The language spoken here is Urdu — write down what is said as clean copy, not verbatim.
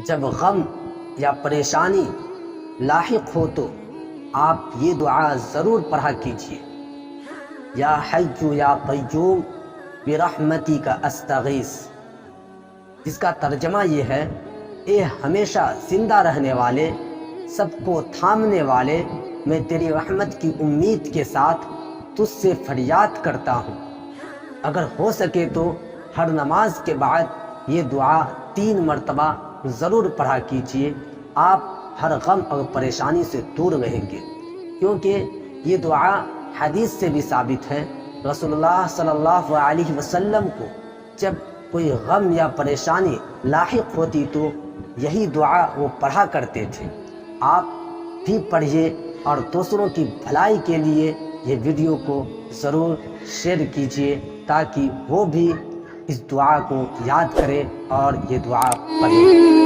جب غم یا پریشانی لاحق ہو تو آپ یہ دعا ضرور پڑھا کیجیے، یا حی یا قیوم برحمتک استغیث، جس کا ترجمہ یہ ہے: اے ہمیشہ زندہ رہنے والے، سب کو تھامنے والے، میں تیری رحمت کی امید کے ساتھ تجھ سے فریاد کرتا ہوں۔ اگر ہو سکے تو ہر نماز کے بعد یہ دعا 3 مرتبہ ضرور پڑھا کیجیے، آپ ہر غم اور پریشانی سے دور رہیں گے، کیونکہ یہ دعا حدیث سے بھی ثابت ہے۔ رسول اللہ صلی اللہ علیہ وسلم کو جب کوئی غم یا پریشانی لاحق ہوتی تو یہی دعا وہ پڑھا کرتے تھے۔ آپ بھی پڑھیے اور دوسروں کی بھلائی کے لیے یہ ویڈیو کو ضرور شیئر کیجیے تاکہ وہ بھی اس دعا کو یاد کرے اور یہ دعا پڑھے۔